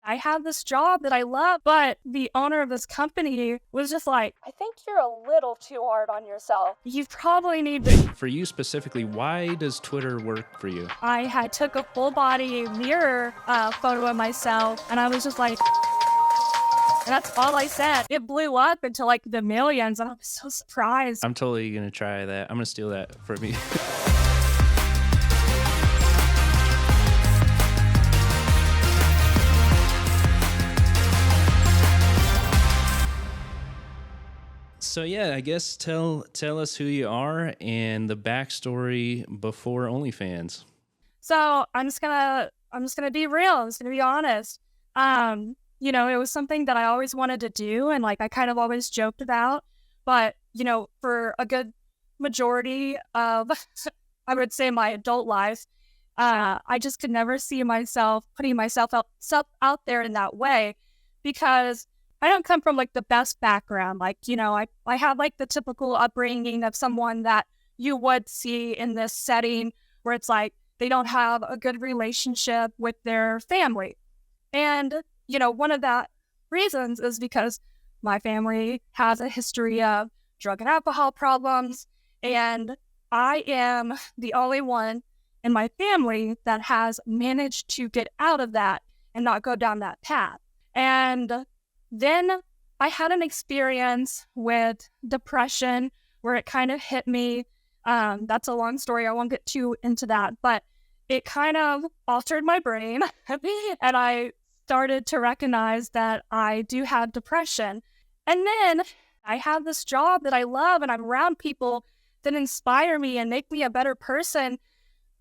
I have this job that I love, but the owner of this company was just like, I think you're a little too hard on yourself. You probably need to. For you specifically, why does Twitter work for you? I had took a full body mirror photo of myself, and I was just like, and that's all I said. It blew up into like the millions, and I was so surprised. I'm totally going to try that. I'm going to steal that for me. So yeah, I guess tell us who you are and the backstory before OnlyFans. So I'm just gonna be real. I'm just gonna be honest. It was something that I always wanted to do, and like I kind of always joked about. But for a good majority of, I would say, my adult life, I just could never see myself putting myself out there in that way, because I don't come from like the best background. Like, I have like the typical upbringing of someone that you would see in this setting where it's like they don't have a good relationship with their family. And, one of that reasons is because my family has a history of drug and alcohol problems. And I am the only one in my family that has managed to get out of that and not go down that path. And then I had an experience with depression where it kind of hit me. That's a long story. I won't get too into that, but it kind of altered my brain and I started to recognize that I do have depression. And then I have this job that I love and I'm around people that inspire me and make me a better person.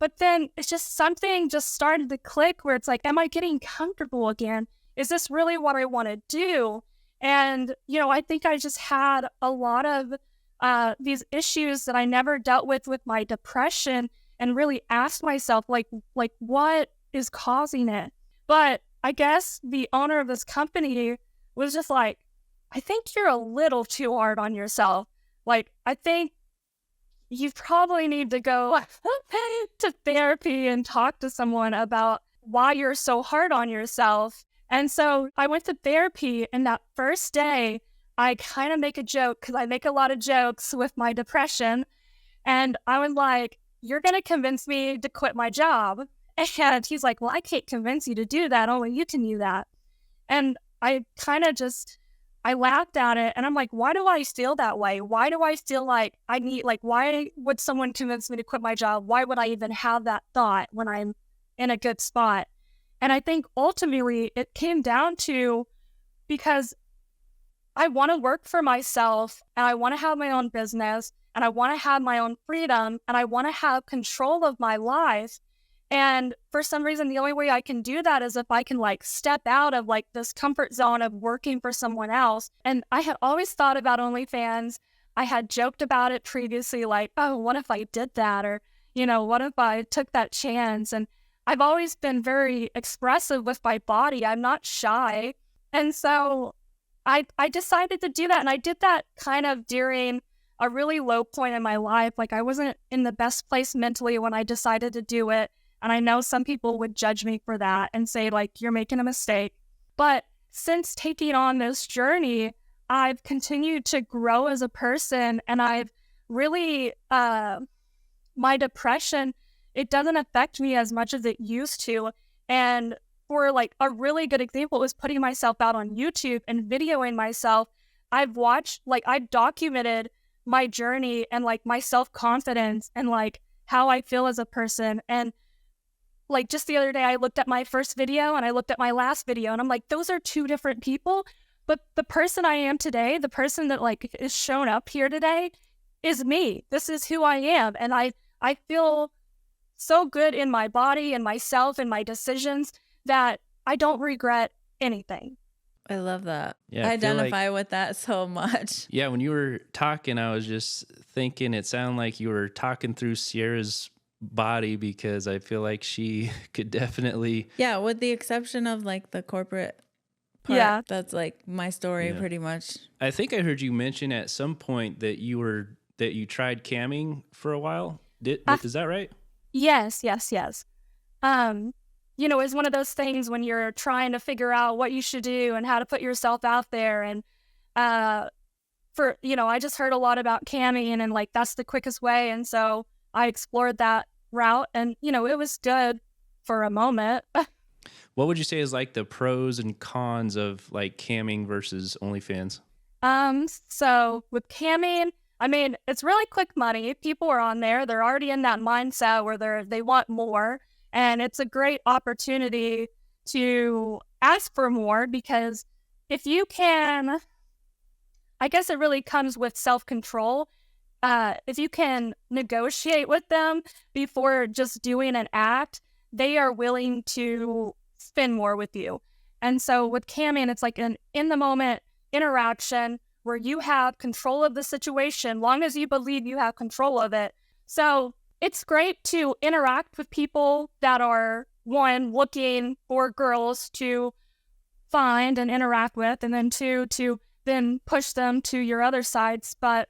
But then it's just something just started to click where it's like, am I getting comfortable again? Is this really what I want to do? And, I think I just had a lot of these issues that I never dealt with my depression and really asked myself, like what is causing it? But I guess the owner of this company was just like, I think you're a little too hard on yourself. Like, I think you probably need to go to therapy and talk to someone about why you're so hard on yourself. And so I went to therapy, and that first day, I kind of make a joke because I make a lot of jokes with my depression. And I was like, you're going to convince me to quit my job. And he's like, well, I can't convince you to do that. Only you can do that. And I kind of I laughed at it. And I'm like, why do I feel that way? Why do I feel like why would someone convince me to quit my job? Why would I even have that thought when I'm in a good spot? And I think ultimately it came down to because I want to work for myself and I want to have my own business and I want to have my own freedom and I want to have control of my life. And for some reason, the only way I can do that is if I can step out of this comfort zone of working for someone else. And I had always thought about OnlyFans. I had joked about it previously, oh, what if I did that? Or, what if I took that chance? And I've always been very expressive with my body. I'm not shy. And so I decided to do that. And I did that kind of during a really low point in my life. I wasn't in the best place mentally when I decided to do it. And I know some people would judge me for that and say, you're making a mistake. But since taking on this journey, I've continued to grow as a person. And I've really, my depression, it doesn't affect me as much as it used to. And for a really good example is putting myself out on YouTube and videoing myself. I've documented my journey and my self-confidence and how I feel as a person. And just the other day, I looked at my first video and I looked at my last video and I'm like, those are two different people. But the person I am today, the person that is shown up here today is me. This is who I am. And I feel so good in my body and myself and my decisions that I don't regret anything. I love that. Yeah, I identify with that so much. Yeah, when you were talking, I was just thinking it sounded like you were talking through Cierra's body because I feel like she could definitely... Yeah, with the exception of the corporate part. Yeah. That's my story pretty much. I think I heard you mention at some point that you tried camming for a while. Is that right? Yes. is one of those things when you're trying to figure out what you should do and how to put yourself out there. And I just heard a lot about camming and like that's the quickest way. And so I explored that route and, it was good for a moment. What would you say is like the pros and cons of like camming versus OnlyFans? So with camming, I mean, it's really quick money. People are on there. They're already in that mindset where they want more. And it's a great opportunity to ask for more because if you can, I guess it really comes with self-control. If you can negotiate with them before just doing an act, they are willing to spend more with you. And so with camming, it's like an in-the-moment interaction where you have control of the situation, long as you believe you have control of it. So it's great to interact with people that are, one, looking for girls to find and interact with, and then two, to then push them to your other sites. But,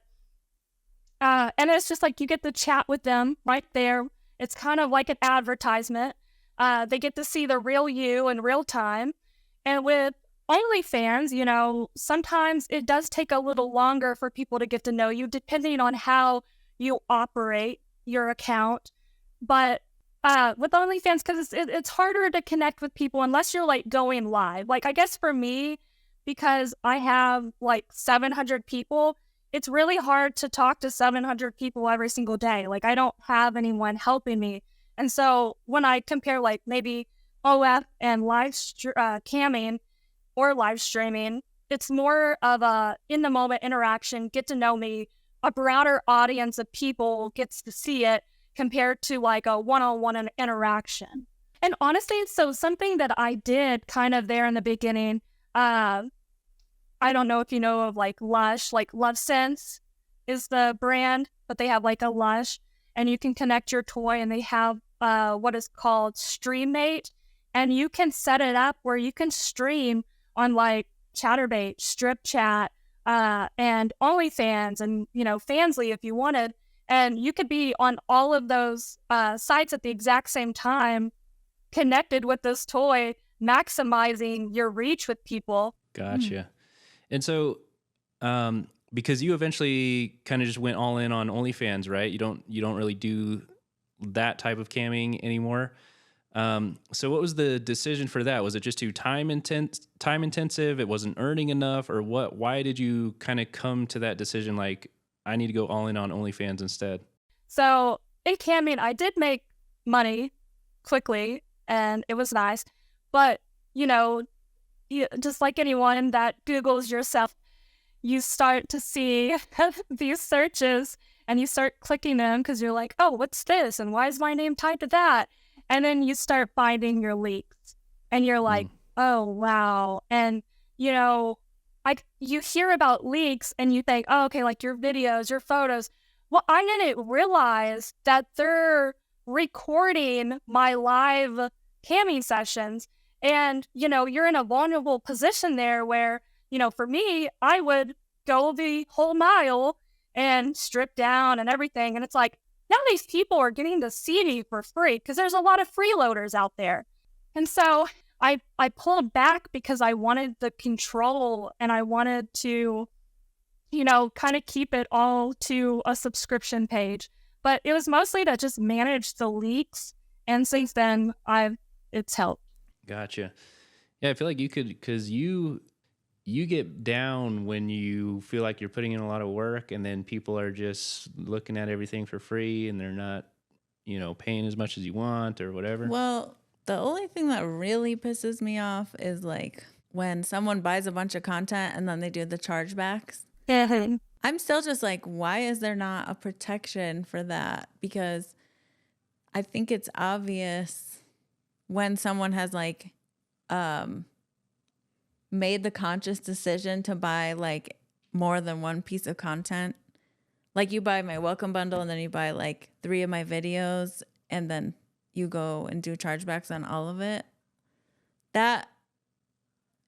and it's just like you get to chat with them right there. It's kind of like an advertisement. They get to see the real you in real time. And with OnlyFans, sometimes it does take a little longer for people to get to know you, depending on how you operate your account. But with OnlyFans, because it's harder to connect with people unless you're like going live. Like I guess for me, because I have like 700 people, it's really hard to talk to 700 people every single day. Like I don't have anyone helping me. And so when I compare like maybe OF and camming or live streaming, it's more of a in-the-moment interaction, get to know me. A broader audience of people gets to see it compared to like a one-on-one interaction. And honestly, so something that I did kind of there in the beginning, I don't know if you know of like Lush, like Love Sense is the brand, but they have like a Lush and you can connect your toy and they have what is called StreamMate, and you can set it up where you can stream on like Chatterbait, Strip Chat, and OnlyFans and, Fansly if you wanted. And you could be on all of those sites at the exact same time, connected with this toy, maximizing your reach with people. Gotcha. And so, because you eventually kind of just went all in on OnlyFans, right? You don't really do that type of camming anymore. So what was the decision for that? Was it just too time intensive? It wasn't earning enough, or what? Why did you kind of come to that decision? Like, I need to go all in on OnlyFans instead. So in camming, I did make money quickly and it was nice, but just like anyone that Googles yourself, you start to see these searches and you start clicking them because you're like, oh, what's this? And why is my name tied to that? And then you start finding your leaks and you're like, oh, wow. And, you hear about leaks and you think, oh, okay, like your videos, your photos. Well, I didn't realize that they're recording my live camming sessions. And, you're in a vulnerable position there where, for me, I would go the whole mile and strip down and everything. And it's like, now these people are getting to see me for free because there's a lot of freeloaders out there. And so I pulled back because I wanted the control and I wanted to, kind of keep it all to a subscription page. But it was mostly to just manage the leaks. And since then, it's helped. Gotcha. Yeah, I feel like you could, because you get down when you feel like you're putting in a lot of work and then people are just looking at everything for free and they're not, paying as much as you want or whatever. Well, the only thing that really pisses me off is like when someone buys a bunch of content and then they do the chargebacks. I'm still just like, why is there not a protection for that? Because I think it's obvious when someone has like made the conscious decision to buy like more than one piece of content. Like you buy my welcome bundle and then you buy like 3 of my videos and then you go and do chargebacks on all of it. That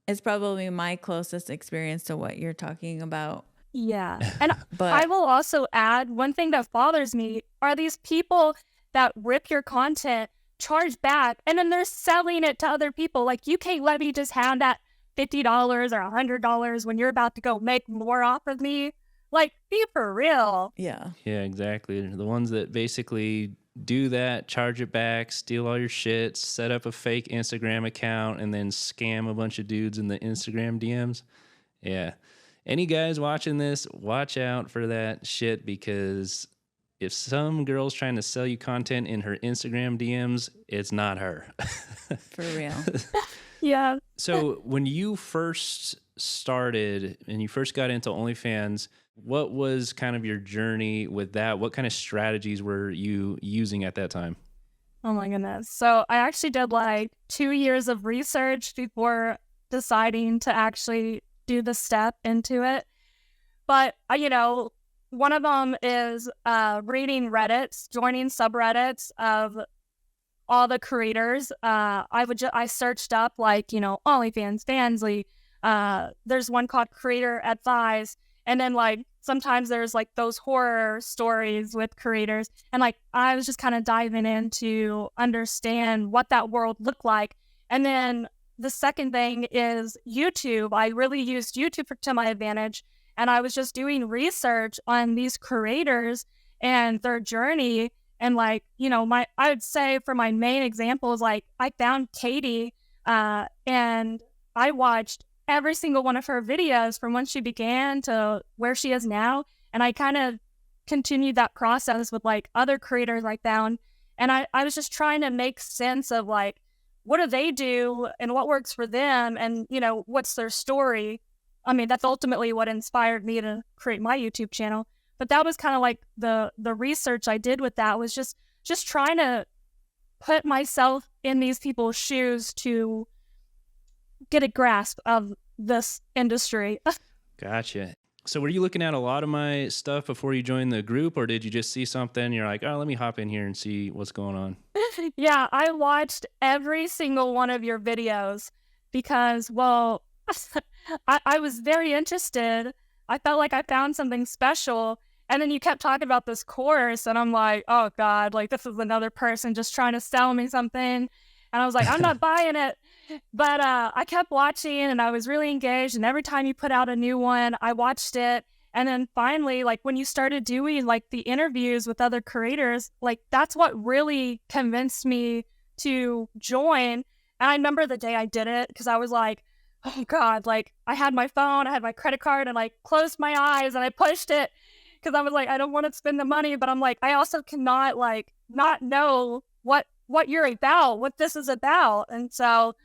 is probably my closest experience to what you're talking about. Yeah. And but I will also add one thing that bothers me are these people that rip your content charge back, and then they're selling it to other people. Like, you can't let me just hand that $50 or $100 when you're about to go make more off of me. Like, be for real. Yeah. Yeah, exactly. The ones that basically do that, charge it back, steal all your shit, set up a fake Instagram account, and then scam a bunch of dudes in the Instagram DMs. Yeah. Any guys watching this, watch out for that shit, because if some girl's trying to sell you content in her Instagram DMs, it's not her. For real. Yeah. So when you first started and you first got into OnlyFans, what was kind of your journey with that? What kind of strategies were you using at that time? Oh my goodness. So I actually did like 2 years of research before deciding to actually do the step into it. But, one of them is reading Reddits, joining subreddits of all the creators. I searched up OnlyFans, Fansly. There's one called Creator Advice. And then sometimes there's those horror stories with creators. And I was just kind of diving in to understand what that world looked like. And then the second thing is YouTube. I really used YouTube to my advantage. And I was just doing research on these creators and their journey. And I would say for my main examples, I found Katie and I watched every single one of her videos from when she began to where she is now. And I kind of continued that process with other creators I found. And I was just trying to make sense of what do they do and what works for them, and what's their story. I mean, that's ultimately what inspired me to create my YouTube channel. But that was kind of the research I did with that was just trying to put myself in these people's shoes to get a grasp of this industry. Gotcha. So were you looking at a lot of my stuff before you joined the group, or did you just see something and you're like, oh, let me hop in here and see what's going on? Yeah, I watched every single one of your videos because, well, I was very interested. I felt like I found something special. And then you kept talking about this course, and I'm like, oh God, this is another person just trying to sell me something. And I was like, I'm not buying it. But I kept watching, and I was really engaged. And every time you put out a new one, I watched it. And then finally, when you started doing the interviews with other creators, that's what really convinced me to join. And I remember the day I did it because I was like, oh God, I had my phone, I had my credit card, and I closed my eyes and I pushed it because I was like, I don't want to spend the money, but I'm I also cannot not know what you're about, what this is about. And so,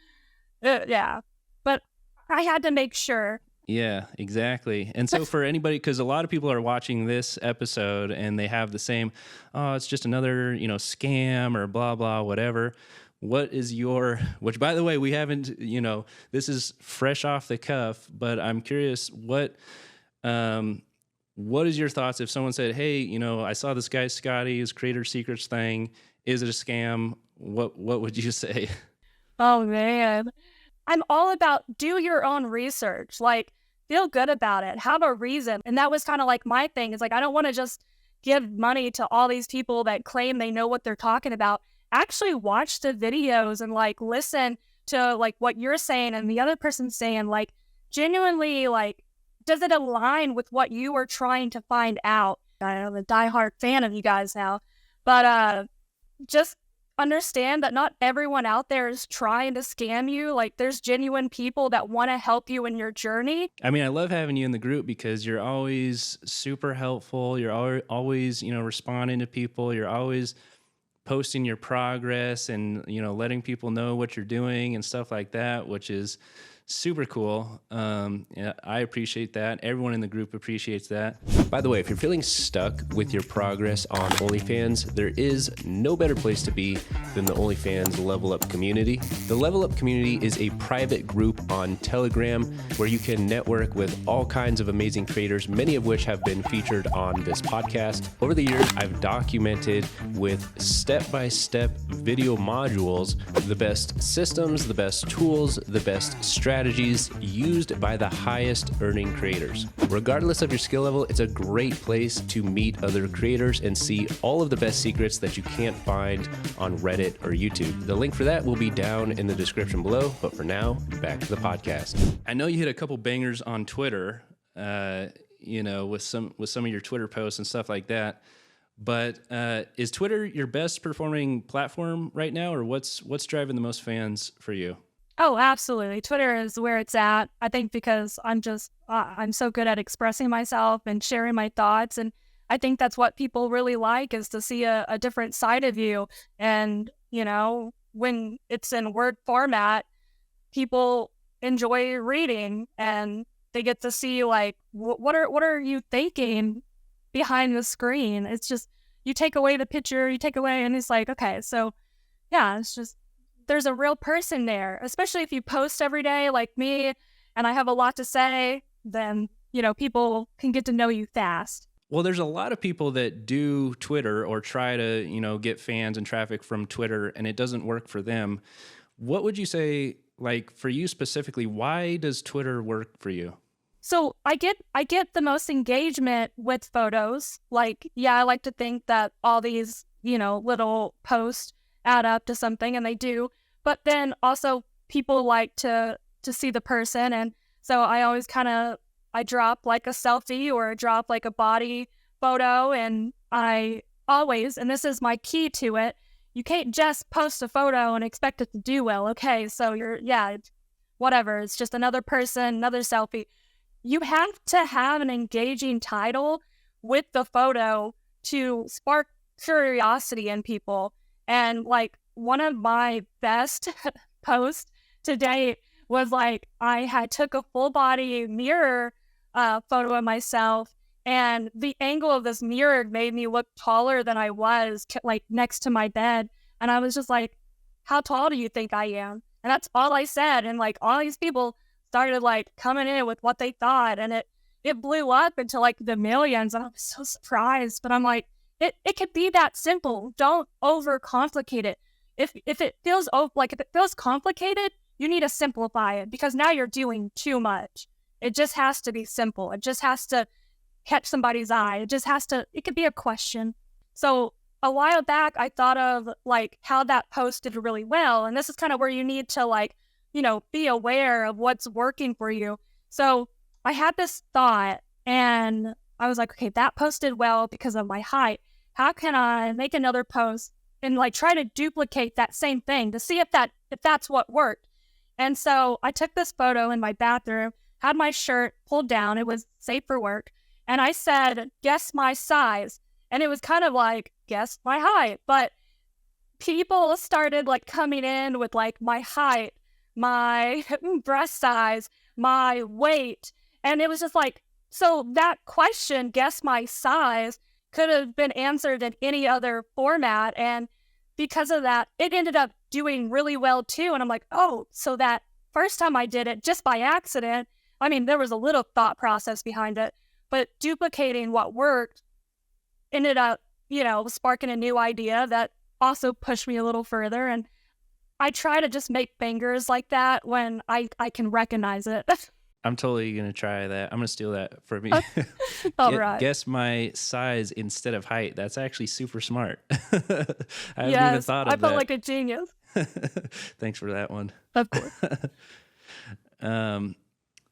yeah, but I had to make sure. Yeah, exactly. And so for anybody, because a lot of people are watching this episode and they have the same, oh, it's just another, scam or blah, blah, whatever. What is which by the way, we haven't, this is fresh off the cuff, but I'm curious, what is your thoughts if someone said, hey, I saw this guy, Scotty, his Creator Secrets thing. Is it a scam? What would you say? Oh man, I'm all about do your own research, feel good about it, have a reason. And that was kind of my thing is I don't want to just give money to all these people that claim they know what they're talking about. Actually watch the videos and listen to what you're saying and the other person's saying, genuinely, does it align with what you are trying to find out? I'm a diehard fan of you guys now, but just understand that not everyone out there is trying to scam you. There's genuine people that want to help you in your journey. I mean, I love having you in the group because you're always super helpful. You're always, responding to people. You're always posting your progress and, letting people know what you're doing and stuff like that, which is super cool. Yeah, I appreciate that. Everyone in the group appreciates that. By the way, if you're feeling stuck with your progress on OnlyFans, there is no better place to be than the OnlyFans Level Up community. The Level Up community is a private group on Telegram where you can network with all kinds of amazing creators, many of which have been featured on this podcast. Over the years, I've documented with step-by-step video modules the best systems, the best tools, the best strategies strategies used by the highest earning creators. Regardless of your skill level, it's a great place to meet other creators and see all of the best secrets that you can't find on Reddit or YouTube. The link for that will be down in the description below, but for now, back to the podcast. I know you hit a couple bangers on Twitter, with some of your Twitter posts and stuff like that. But is Twitter your best performing platform right now, or what's driving the most fans for you? Oh, absolutely. Twitter is where it's at. I think because I'm so good at expressing myself and sharing my thoughts. And I think that's what people really like, is to see a different side of you. And, when it's in word format, people enjoy reading and they get to see like, what are you thinking behind the screen? It's just, you take away the picture, and it's like, okay, so yeah, it's just, there's a real person there, especially if you post every day like me and I have a lot to say, then, people can get to know you fast. Well, there's a lot of people that do Twitter or try to, get fans and traffic from Twitter, and it doesn't work for them. What would you say, like for you specifically, why does Twitter work for you? So I get the most engagement with photos. Like, yeah, I like to think that all these, little posts add up to something, and they do. But then also people like to see the person. And so I always I drop like a selfie or drop like a body photo. And I always, and this is my key to it, you can't just post a photo and expect it to do well. Okay, so whatever. It's just another person, another selfie. You have to have an engaging title with the photo to spark curiosity in people. And like one of my best posts to date was like, I had took a full body mirror photo of myself, and the angle of this mirror made me look taller than I was, like next to my bed. And I was just like, how tall do you think I am? And that's all I said. And like all these people started like coming in with what they thought, and it blew up into like the millions, and I was so surprised. But I'm like, it could be that simple. Don't overcomplicate it. If it feels complicated, you need to simplify it, because now you're doing too much. It just has to be simple. It just has to catch somebody's eye. It could be a question. So a while back, I thought of like how that post did really well. And this is kind of where you need to like, be aware of what's working for you. So I had this thought, and I was like, okay, that posted well because of my height. How can I make another post and like try to duplicate that same thing to see if that's what worked? And so I took this photo in my bathroom, had my shirt pulled down. It was safe for work. And I said, guess my size. And it was kind of like, guess my height. But people started like coming in with like my height, my breast size, my weight. And it was just like, so that question, guess my size, could have been answered in any other format. And because of that, it ended up doing really well too. And I'm like, oh, so that first time I did it just by accident, I mean, there was a little thought process behind it, but duplicating what worked ended up, sparking a new idea that also pushed me a little further. And I try to just make bangers like that when I can recognize it. I'm totally going to try that. I'm going to steal that from me. All right. Guess my size instead of height. That's actually super smart. I haven't even thought of that. I felt like a genius. Thanks for that one. Of course.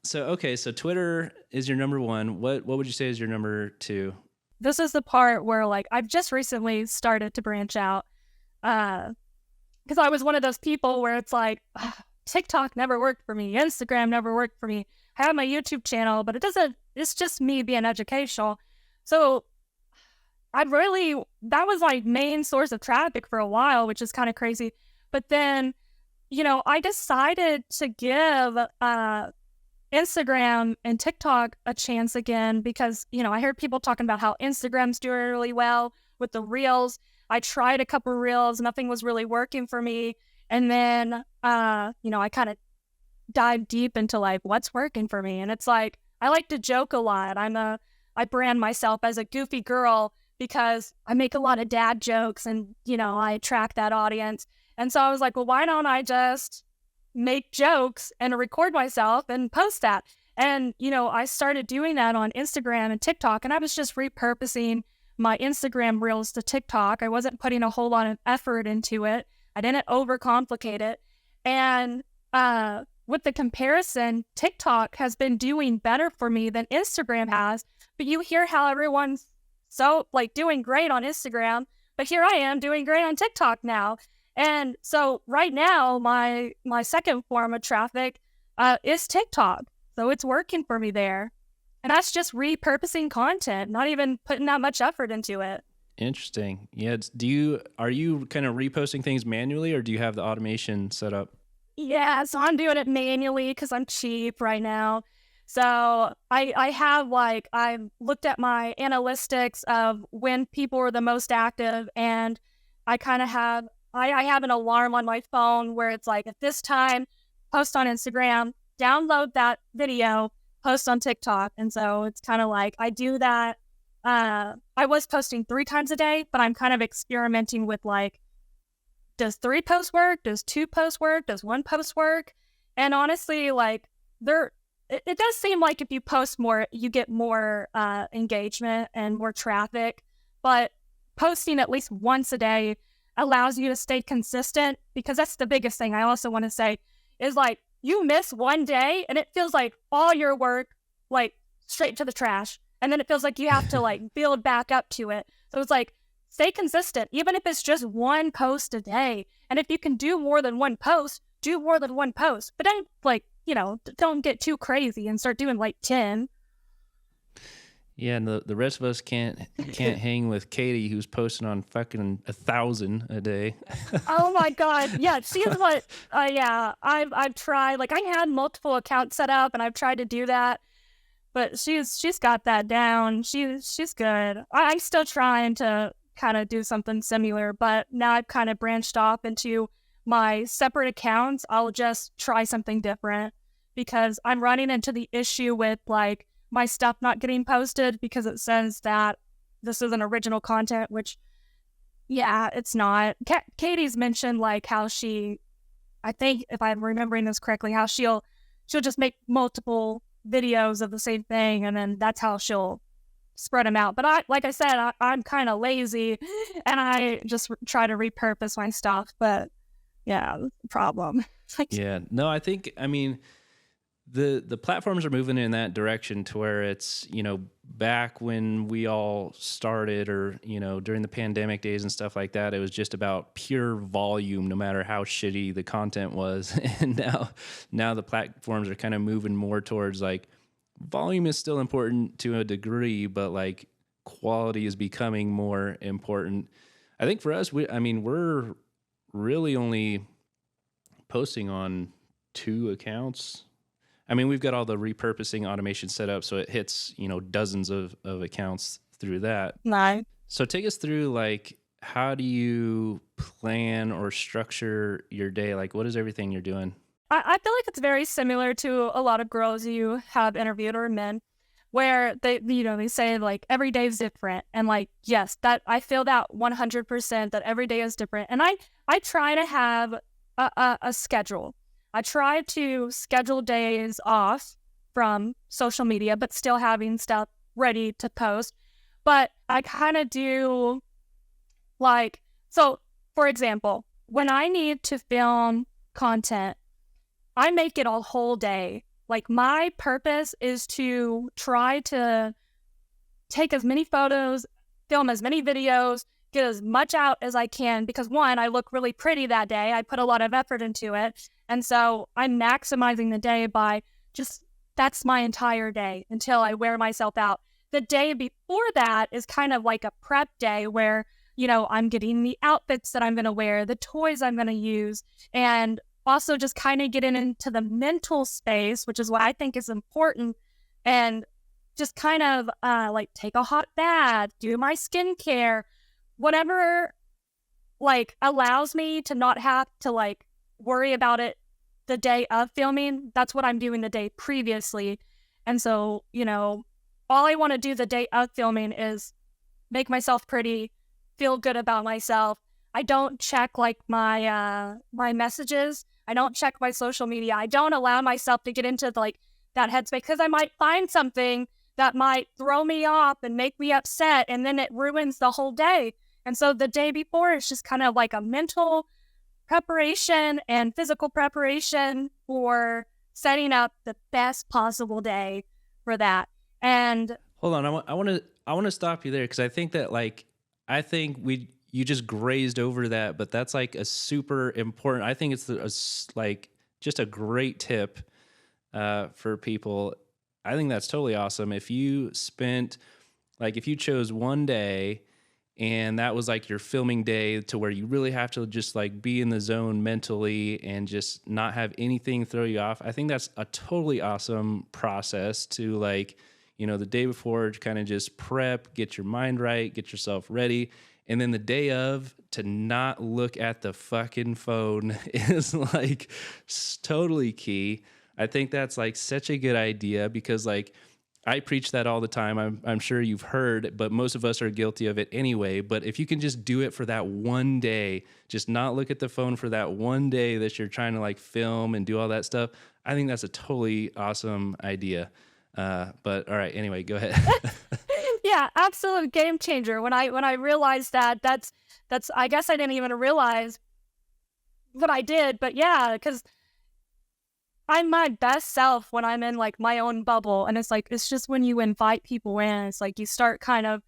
So Twitter is your number one. What would you say is your number two? This is the part where like I've just recently started to branch out, because I was one of those people where it's like, TikTok never worked for me, Instagram never worked for me. I have my YouTube channel, but it's just me being educational. So that was my main source of traffic for a while, which is kind of crazy. But then, I decided to give Instagram and TikTok a chance again, because, I heard people talking about how Instagram's doing really well with the reels. I tried a couple reels, nothing was really working for me. And then, I kind of dive deep into like what's working for me. And it's like, I like to joke a lot. I brand myself as a goofy girl because I make a lot of dad jokes and, I attract that audience. And so I was like, well, why don't I just make jokes and record myself and post that. And, I started doing that on Instagram and TikTok, and I was just repurposing my Instagram reels to TikTok. I wasn't putting a whole lot of effort into it. I didn't overcomplicate it. And with the comparison, TikTok has been doing better for me than Instagram has. But you hear how everyone's so doing great on Instagram, but here I am doing great on TikTok now. And so right now, my second form of traffic is TikTok. So it's working for me there. And that's just repurposing content, not even putting that much effort into it. Interesting. Yeah. Are you kind of reposting things manually, or do you have the automation set up? Yeah, so I'm doing it manually because I'm cheap right now. So I have I've looked at my analytics of when people are the most active, and I kind of have I have an alarm on my phone where it's at this time, post on Instagram, download that video, post on TikTok. And so it's kind of I do that. I was posting 3 times a day, but I'm kind of experimenting with does 3 posts work? Does 2 posts work? Does 1 post work? And honestly, it does seem like if you post more, you get more engagement and more traffic. But posting at least once a day allows you to stay consistent, because that's the biggest thing I also want to say is you miss one day and it feels like all your work straight to the trash. And then it feels like you have to build back up to it. So it's stay consistent, even if it's just 1 post a day. And if you can do more than 1 post, do more than 1 post. But don't don't get too crazy and start doing 10. Yeah, and the rest of us can't hang with Katie, who's posting on fucking 1,000 a day. Oh my God. Yeah, she's what I've tried. I had multiple accounts set up and I've tried to do that. But she's got that down. She's good. I'm still trying to kind of do something similar, but now I've kind of branched off into my separate accounts. I'll just try something different, because I'm running into the issue with my stuff not getting posted because it says that this isn't original content, which it's not. Katie's mentioned how she, I think if I'm remembering this correctly, how she'll just make multiple videos of the same thing, and then that's how she'll spread them out. But like I said, I'm kind of lazy, and I just try to repurpose my stuff. But yeah, that's the problem. Yeah, no, I mean, the platforms are moving in that direction to where it's, back when we all started, or, during the pandemic days and stuff like that, it was just about pure volume, no matter how shitty the content was. And now the platforms are kind of moving more towards volume is still important to a degree, but quality is becoming more important. I think for us, we're really only posting on 2 accounts. We've got all the repurposing automation set up, so it hits, dozens of accounts through that. Nice. So take us through, how do you plan or structure your day? What is everything you're doing? I feel like it's very similar to a lot of girls you have interviewed, or men, where they say every day is different. And yes, that I feel that 100% that every day is different. And I try to have a schedule. I try to schedule days off from social media, but still having stuff ready to post. But I kind of do so for example, when I need to film content, I make it a whole day. My purpose is to try to take as many photos, film as many videos, get as much out as I can, because 1, I look really pretty that day. I put a lot of effort into it. And so I'm maximizing the day by that's my entire day until I wear myself out. The day before that is kind of like a prep day where, I'm getting the outfits that I'm going to wear, the toys I'm going to use, and also just kind of getting into the mental space, which is what I think is important, and just kind of take a hot bath, do my skincare, whatever allows me to not have to worry about it the day of filming. That's what I'm doing the day previously. And so, all I want to do the day of filming is make myself pretty, feel good about myself. I don't check my my messages I don't check my social media. I don't allow myself to get into like that headspace because I might find something that might throw me off and make me upset, and then it ruins the whole day. And so the day before, it's just kind of like a mental preparation and physical preparation for setting up the best possible day for that. And hold on, I want to stop you there because I think that you just grazed over that, but that's like a super important. I think it's like just a great tip for people. I think that's totally awesome. If you chose one day and that was like your filming day to where you really have to just like be in the zone mentally and just not have anything throw you off. I think that's a totally awesome process to like, the day before to kind of just prep, get your mind right, get yourself ready. And then the day of to not look at the fucking phone is like totally key. I think that's like such a good idea because like I preach that all the time. I'm sure you've heard, but most of us are guilty of it anyway. But if you can just do it for that one day, just not look at the phone for that one day that you're trying to like film and do all that stuff, I think that's a totally awesome idea. But all right, anyway, go ahead. yeah, absolute game changer. When I realized that's I guess I didn't even realize what I did, but yeah, because I'm my best self when I'm in like my own bubble. And it's just when you invite people in, it's like you start kind of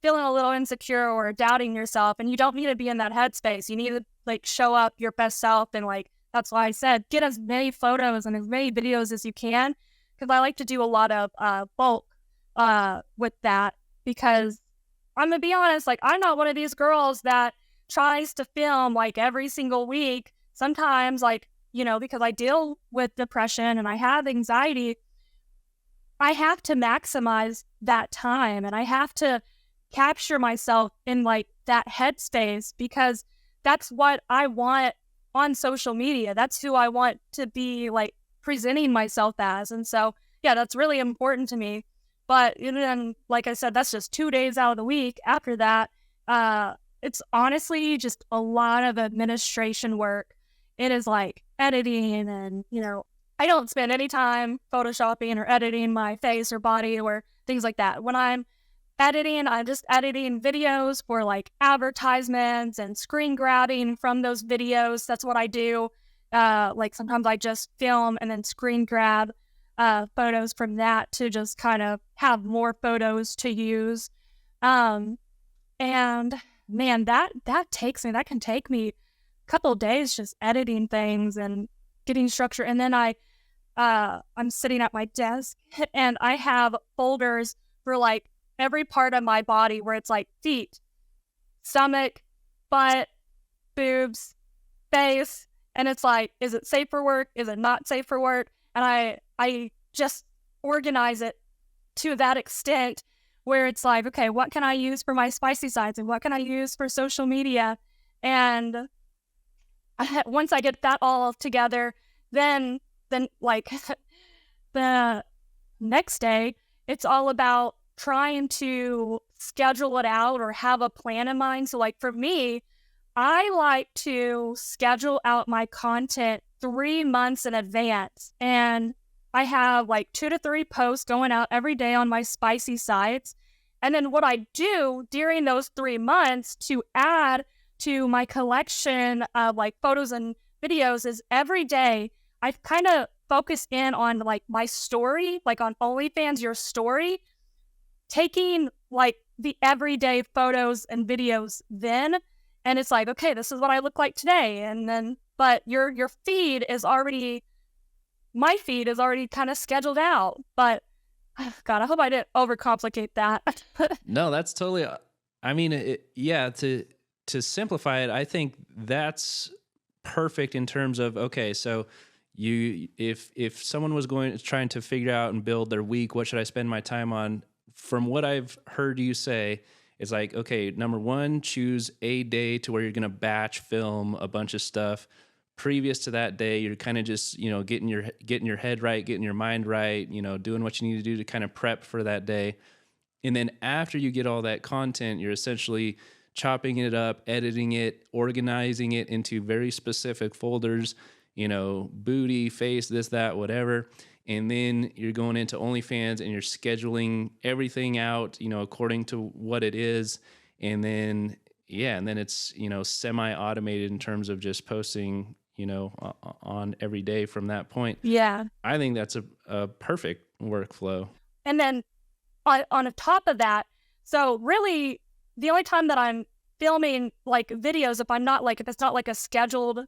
feeling a little insecure or doubting yourself, and you don't need to be in that headspace. You need to like show up your best self. And like, that's why I said, get as many photos and as many videos as you can. Cause I like to do a lot of bulk with that, because I'm gonna be honest, like I'm not one of these girls that tries to film like every single week. Sometimes like, because I deal with depression and I have anxiety, I have to maximize that time and I have to capture myself in like that headspace, because that's what I want on social media. That's who I want to be like presenting myself as. And so, yeah, that's really important to me. But then, like I said, that's just 2 days out of the week. After that, it's honestly just a lot of administration work. It is like editing and, I don't spend any time photoshopping or editing my face or body or things like that. When I'm editing, I'm just editing videos for like advertisements and screen grabbing from those videos. That's what I do. Like sometimes I just film and then screen grab photos from that to just kind of have more photos to use. And man, that can take me couple of days just editing things and getting structure. And then I'm sitting at my desk and I have folders for like every part of my body, where it's like feet, stomach, butt, boobs, face. And it's like, is it safe for work? Is it not safe for work? And I just organize it to that extent where it's like, okay, what can I use for my spicy sides and what can I use for social media? And once I get that all together, then like the next day, it's all about trying to schedule it out or have a plan in mind. So like for me, I like to schedule out my content 3 months in advance. And I have like 2 to 3 posts going out every day on my spicy sites. And then what I do during those 3 months to add to my collection of like photos and videos is every day I kind of focus in on like my story, like on OnlyFans, your story, taking like the everyday photos and videos then. And it's like, okay, this is what I look like today. And then, but your feed is already, my feed is already kind of scheduled out. But God, I hope I didn't overcomplicate that. No, that's totally, I mean, to simplify it, I think that's perfect in terms of, okay, so if someone was trying to figure out and build their week, what should I spend my time on? From what I've heard you say, it's like, okay, number one, choose a day to where you're going to batch film a bunch of stuff. Previous to that day, you're kind of just, getting your head right, getting your mind right, doing what you need to do to kind of prep for that day. And then after you get all that content, you're essentially chopping it up, editing it, organizing it into very specific folders, booty, face, this, that, whatever. And then you're going into OnlyFans and you're scheduling everything out, according to what it is. And then, it's, semi-automated in terms of just posting, on every day from that point. Yeah. I think that's a perfect workflow. And then on top of that, so really the only time that I'm filming like videos, if it's not like a scheduled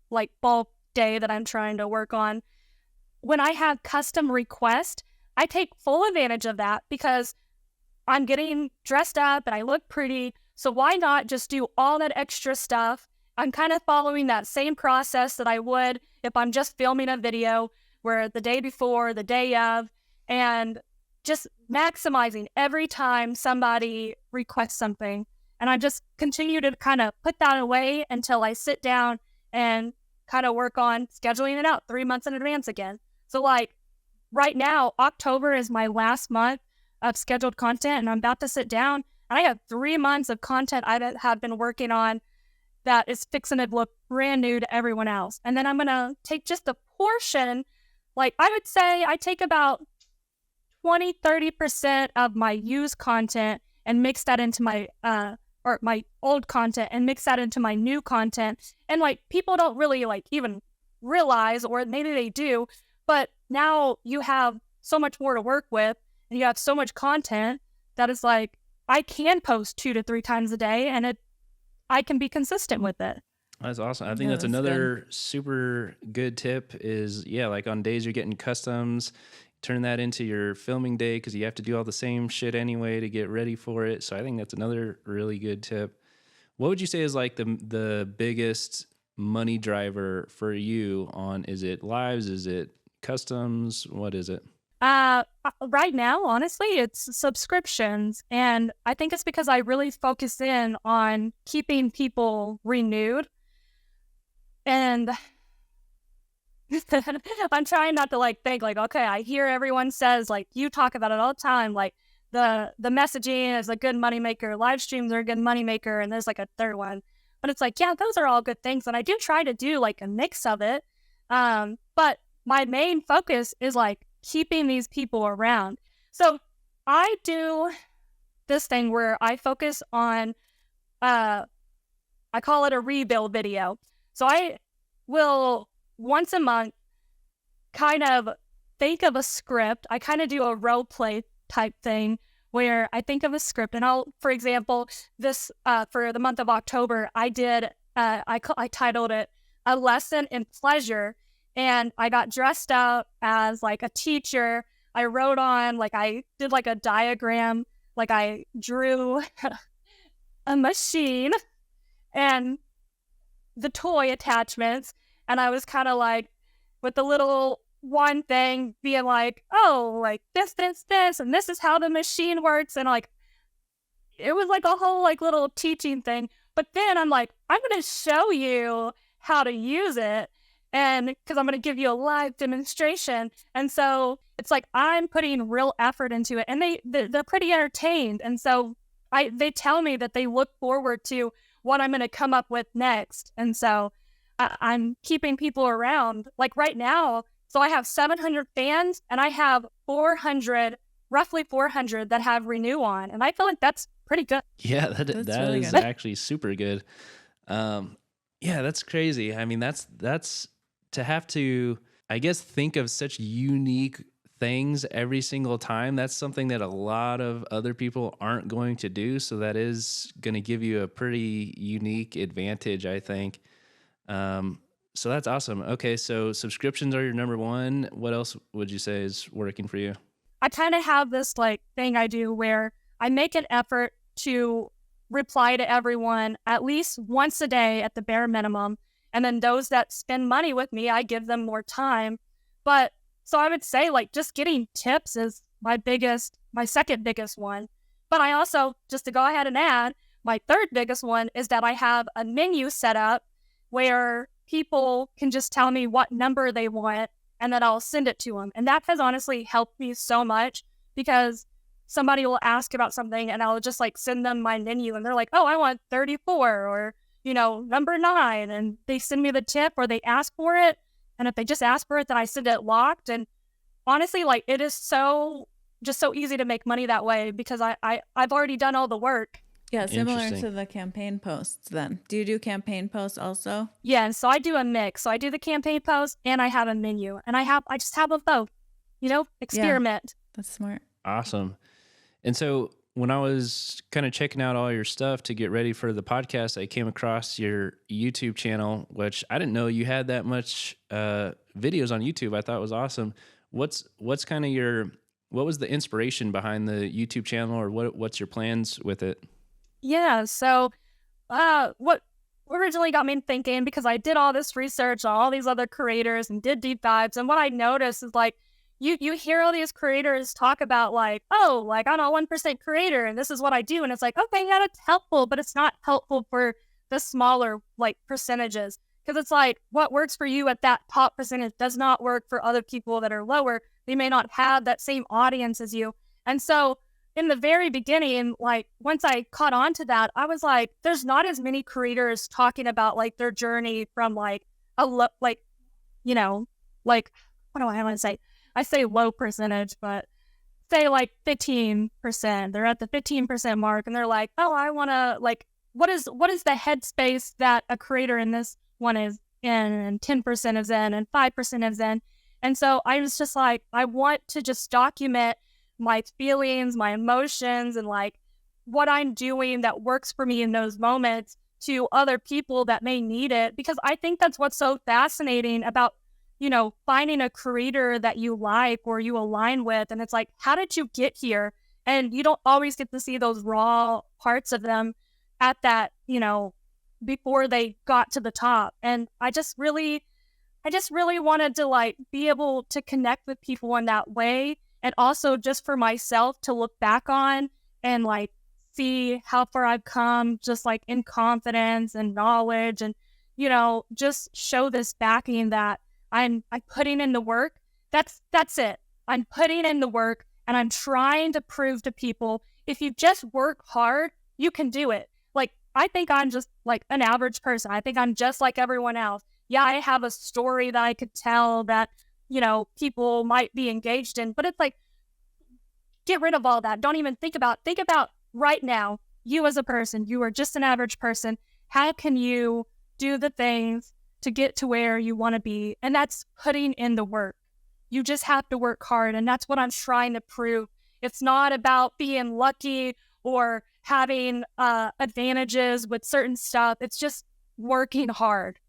like bulk day that I'm trying to work on, when I have custom requests, I take full advantage of that because I'm getting dressed up and I look pretty. So why not just do all that extra stuff? I'm kind of following that same process that I would if I'm just filming a video, where the day before, the day of, and just maximizing every time somebody requests something. And I just continue to kind of put that away until I sit down and kind of work on scheduling it out 3 months in advance again. So like right now, October is my last month of scheduled content, and I'm about to sit down and I have 3 months of content I have been working on that is fixing to look brand new to everyone else. And then I'm going to take just a portion, like I would say I take about 20-30% of my used content and mix that into my or my old content and mix that into my new content. And like people don't really like even realize, or maybe they do, but now you have so much more to work with and you have so much content that is like I can post 2 to 3 times a day and I can be consistent with it. That's awesome. I think that's another super good tip is, like on days you're getting customs, turn that into your filming day because you have to do all the same shit anyway to get ready for it. So I think that's another really good tip. What would you say is like the biggest money driver for you is it lives? Is it customs? What is it? Right now, honestly, it's subscriptions. And I think it's because I really focus in on keeping people renewed. And I'm trying not to like think like, okay, I hear everyone says like, you talk about it all the time. Like the messaging is a good moneymaker, live streams are a good moneymaker. And there's like a third one, but it's like, yeah, those are all good things. And I do try to do like a mix of it. But my main focus is like keeping these people around. So I do this thing where I focus on, I call it a rebuild video. So I will once a month kind of think of a script. I kind of do a role play type thing where I think of a script and for example, this, for the month of October, I did, I titled it A Lesson in Pleasure. And I got dressed up as like a teacher. I wrote on, like I did like a diagram, like I drew a machine and the toy attachments. And I was kind of like with the little one thing being like, oh, like this, and this is how the machine works. And like, it was like a whole like little teaching thing. But then I'm like, I'm going to show you how to use it. And because I'm going to give you a live demonstration. And so it's like I'm putting real effort into it. And they're pretty entertained. And so they tell me that they look forward to what I'm going to come up with next. And so I'm keeping people around. Like right now, so I have 700 fans and I have roughly 400 that have renew on. And I feel like that's pretty good. Yeah, that really is good. actually super good. Yeah, that's crazy. I mean, that's to have to, I guess, think of such unique things every single time. That's something that a lot of other people aren't going to do. So that is going to give you a pretty unique advantage, I think. So that's awesome. Okay, so subscriptions are your number one. What else would you say is working for you? I kind of have this like thing I do where I make an effort to reply to everyone at least once a day at the bare minimum. And then those that spend money with me, I give them more time. But so I would say like just getting tips is my second biggest one. But I also, just to go ahead and add, my third biggest one is that I have a menu set up where people can just tell me what number they want and then I'll send it to them. And that has honestly helped me so much because somebody will ask about something and I'll just like send them my menu and they're like, oh, I want 34 or, number 9. And they send me the tip or they ask for it. And if they just ask for it, then I send it locked. And honestly, like, it is so easy to make money that way because I've already done all the work. Yeah, similar to the campaign posts then. Do you do campaign posts also? Yeah, and so I do a mix. So I do the campaign post and I have a menu. And I just have them both, experiment. Yeah, that's smart. Awesome. And so when I was kind of checking out all your stuff to get ready for the podcast, I came across your YouTube channel, which I didn't know you had that much videos on YouTube. I thought it was awesome. What's kind of what was the inspiration behind the YouTube channel, or what's your plans with it? Yeah, so what originally got me thinking, because I did all this research on all these other creators and did deep dives, and what I noticed is like you hear all these creators talk about like, oh, like I'm a 1% creator and this is what I do, and it's like, okay, yeah, that's helpful, but it's not helpful for the smaller like percentages, because it's like what works for you at that top percentage does not work for other people that are lower. They may not have that same audience as you, and so in the very beginning, like once I caught on to that, I was like, there's not as many creators talking about like their journey from like what do I want to say? I say low percentage, but say like 15%. They're at the 15% mark and they're like, oh, I want to like, what is the headspace that a creator in this one is in, and 10% is in and 5% is in. And so I was just like, I want to just document my feelings, my emotions, and like what I'm doing that works for me in those moments to other people that may need it. Because I think that's what's so fascinating about, finding a creator that you like or you align with. And it's like, how did you get here? And you don't always get to see those raw parts of them at that, before they got to the top. And I just really wanted to like be able to connect with people in that way. And also just for myself to look back on and like see how far I've come, just like in confidence and knowledge, and, just show this backing that I'm putting in the work. That's it. I'm putting in the work and I'm trying to prove to people, if you just work hard, you can do it. Like, I think I'm just like an average person. I think I'm just like everyone else. Yeah, I have a story that I could tell that, people might be engaged in, but it's like, get rid of all that. Don't even think about right now, you as a person, you are just an average person. How can you do the things to get to where you want to be? And that's putting in the work. You just have to work hard. And that's what I'm trying to prove. It's not about being lucky or having advantages with certain stuff. It's just working hard.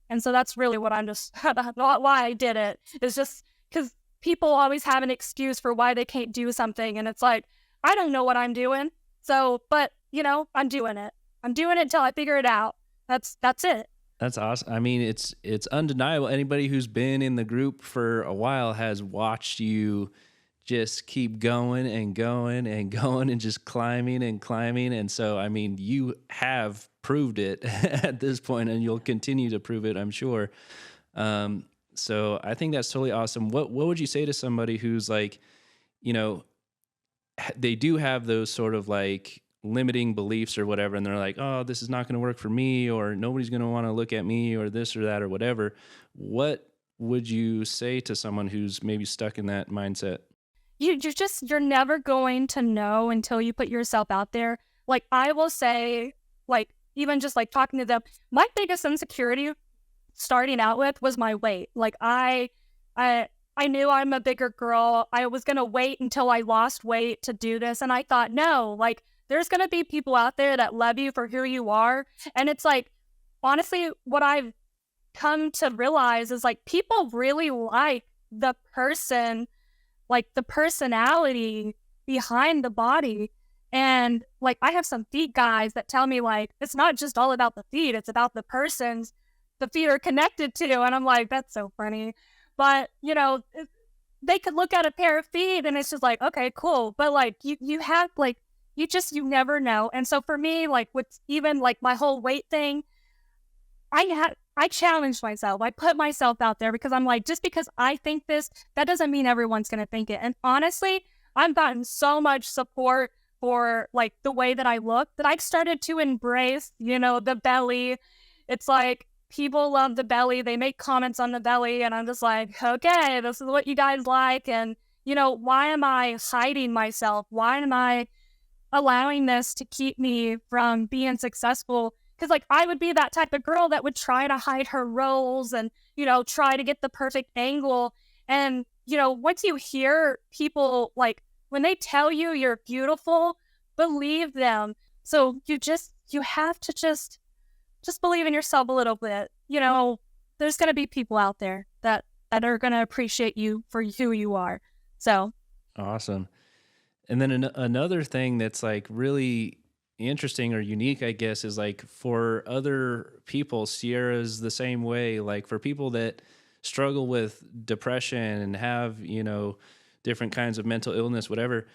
And so that's really what I'm just, why I did it. It's just because people always have an excuse for why they can't do something. And it's like, I don't know what I'm doing. So, but, I'm doing it. I'm doing it till I figure it out. That's it. That's awesome. I mean, it's undeniable. Anybody who's been in the group for a while has watched you just keep going and going and going and just climbing and climbing. And so, I mean, you have proved it at this point, and you'll continue to prove it, I'm sure. So I think that's totally awesome. What would you say to somebody who's like, they do have those sort of like limiting beliefs or whatever, and they're like, oh, this is not going to work for me, or nobody's going to want to look at me, or this or that or whatever. What would you say to someone who's maybe stuck in that mindset? You're never going to know until you put yourself out there. Like, I will say, like, even just like talking to them, my biggest insecurity starting out with was my weight. Like, I knew I'm a bigger girl. I was going to wait until I lost weight to do this. And I thought, no, like, there's going to be people out there that love you for who you are. And it's like, honestly, what I've come to realize is like, people really like the person, like the personality behind the body. And like, I have some feet guys that tell me like, it's not just all about the feet, it's about the persons the feet are connected to. And I'm like, that's so funny. But, they could look at a pair of feet and it's just like, okay, cool. But like, you have like, you never know. And so for me, like with even like my whole weight thing, I challenged myself. I put myself out there because I'm like, just because I think this, that doesn't mean everyone's going to think it. And honestly, I've gotten so much support for like the way that I look that I've started to embrace, the belly. It's like, people love the belly. They make comments on the belly, and I'm just like, okay, this is what you guys like. And, you know, why am I hiding myself? Why am I allowing this to keep me from being successful? Because, like, I would be that type of girl that would try to hide her rolls and, you know, try to get the perfect angle. And, you know, once you hear people, like, when they tell you you're beautiful, believe them. So you have to just believe in yourself a little bit. You know, there's going to be people out there that are going to appreciate you for who you are. So Awesome. And then another thing that's like really interesting or unique, I guess, is like for other people, Cierra's the same way. Like for people that struggle with depression and have, you know, different kinds of mental illness, whatever,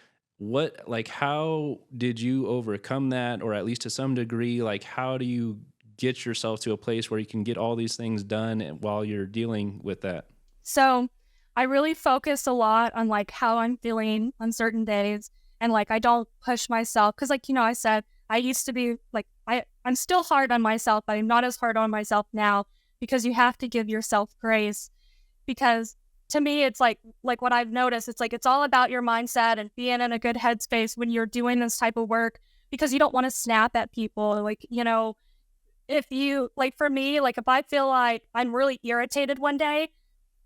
how did you overcome that? Or at least to some degree, like how do you get yourself to a place where you can get all these things done while you're dealing with that? So I really focus a lot on like how I'm feeling on certain days, and like I don't push myself because, like, you know, I said I used to be like I'm still hard on myself, but I'm not as hard on myself now, because you have to give yourself grace. Because to me, it's like what I've noticed, it's like it's all about your mindset and being in a good headspace when you're doing this type of work, because you don't want to snap at people. Like, you know, if you, like, for me, like if I feel like I'm really irritated one day,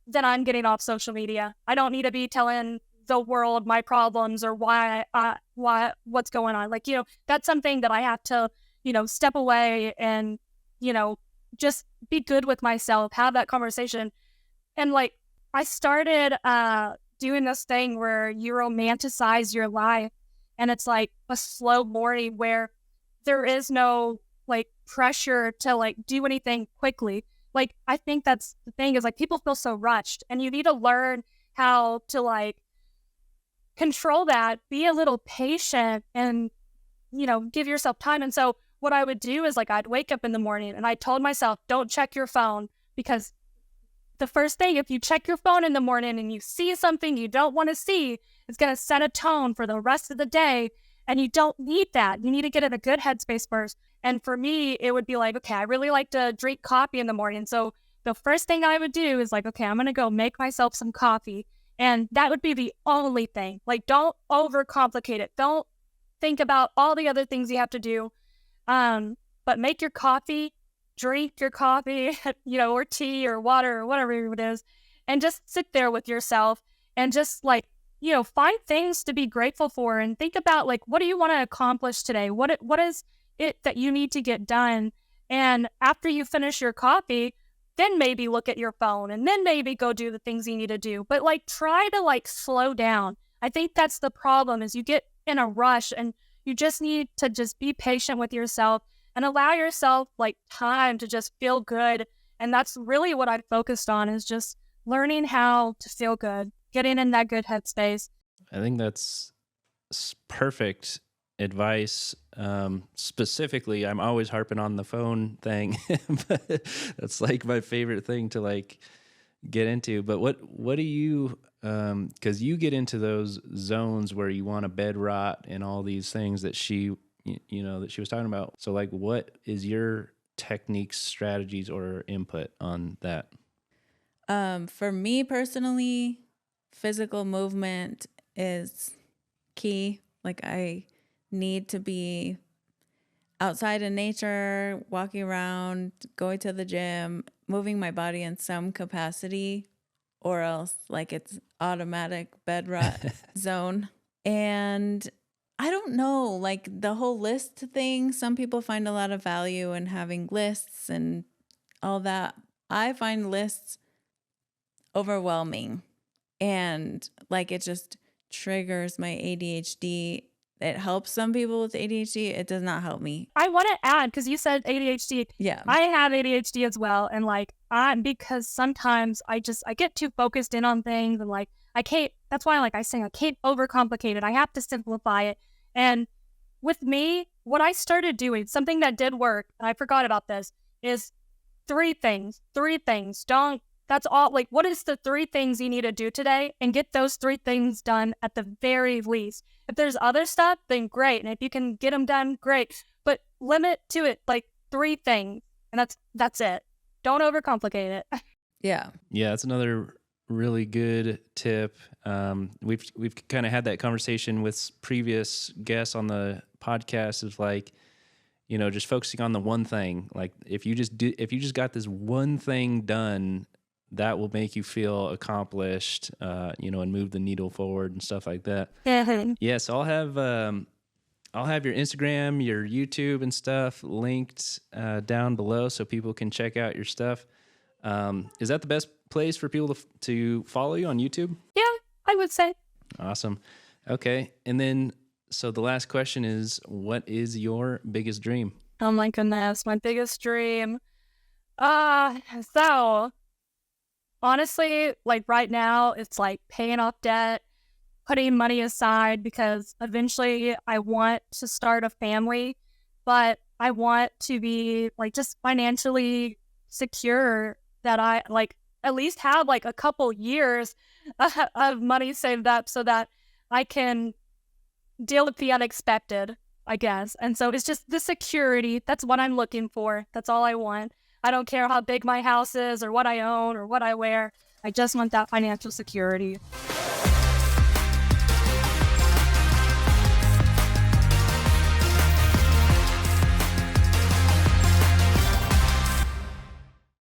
then I'm getting off social media. I don't need to be telling the world my problems or what's going on. Like, you know, that's something that I have to, you know, step away and, you know, just be good with myself, have that conversation. And like, I started doing this thing where you romanticize your life, and it's like a slow morning where there is no like pressure to like do anything quickly. Like, I think that's the thing, is like people feel so rushed, and you need to learn how to like control that, be a little patient, and, you know, give yourself time. And so what I would do is like I'd wake up in the morning and I told myself, don't check your phone, because the first thing, if you check your phone in the morning and you see something you don't want to see, it's going to set a tone for the rest of the day. And you don't need that. You need to get in a good headspace first. And for me, it would be like, okay, I really like to drink coffee in the morning. So the first thing I would do is like, okay, I'm going to go make myself some coffee. And that would be the only thing. Like, don't overcomplicate it. Don't think about all the other things you have to do. But make your coffee, drink your coffee, you know, or tea or water or whatever it is, and just sit there with yourself and just like, you know, find things to be grateful for, and think about like, what do you want to accomplish today? What is it that you need to get done? And after you finish your coffee, then maybe look at your phone, and then maybe go do the things you need to do. But like, try to like slow down. I think that's the problem, is you get in a rush, and you just need to just be patient with yourself and allow yourself like time to just feel good. And that's really what I focused on, is just learning how to feel good, getting in that good headspace. I think that's perfect advice. Specifically, I'm always harping on the phone thing, but that's like my favorite thing to like get into. But what do you, because you get into those zones where you want to bed rot and all these things that she was talking about. So like, what is your techniques, strategies, or input on that? For me personally, physical movement is key. Like, I need to be outside in nature, walking around, going to the gym, moving my body in some capacity, or else like it's automatic bed rot zone. And I don't know, like the whole list thing, some people find a lot of value in having lists and all that. I find lists overwhelming, and like it just triggers my ADHD. It helps some people with ADHD. It does not help me. I want to add, because you said ADHD. Yeah. I have ADHD as well. And like, because sometimes I get too focused in on things, and like, I can't, that's why like I say I can't overcomplicate it. I have to simplify it. And with me, what I started doing, something that did work, and I forgot about this, is three things. That's all. Like, what is the three things you need to do today? And get those three things done at the very least. If there's other stuff, then great. And if you can get them done, great. But limit to it like three things. And that's it. don't overcomplicate it. Yeah. Yeah, that's another really good tip. We've kind of had that conversation with previous guests on the podcast of like, you know, just focusing on the one thing. Like if you just got this one thing done, that will make you feel accomplished, you know, and move the needle forward and stuff like that. Yeah, so I'll have your Instagram, your YouTube and stuff linked down below so people can check out your stuff. Is that the best place for people to follow you on YouTube? Yeah, I would say. Awesome. Okay. And then, so the last question is, what is your biggest dream? Oh my goodness, my biggest dream. So honestly, like right now, it's like paying off debt, putting money aside because eventually I want to start a family, but I want to be like just financially secure that I like at least have like a couple years of money saved up so that I can deal with the unexpected, I guess. And so it's just the security. That's what I'm looking for. That's all I want. I don't care how big my house is or what I own or what I wear. I just want that financial security.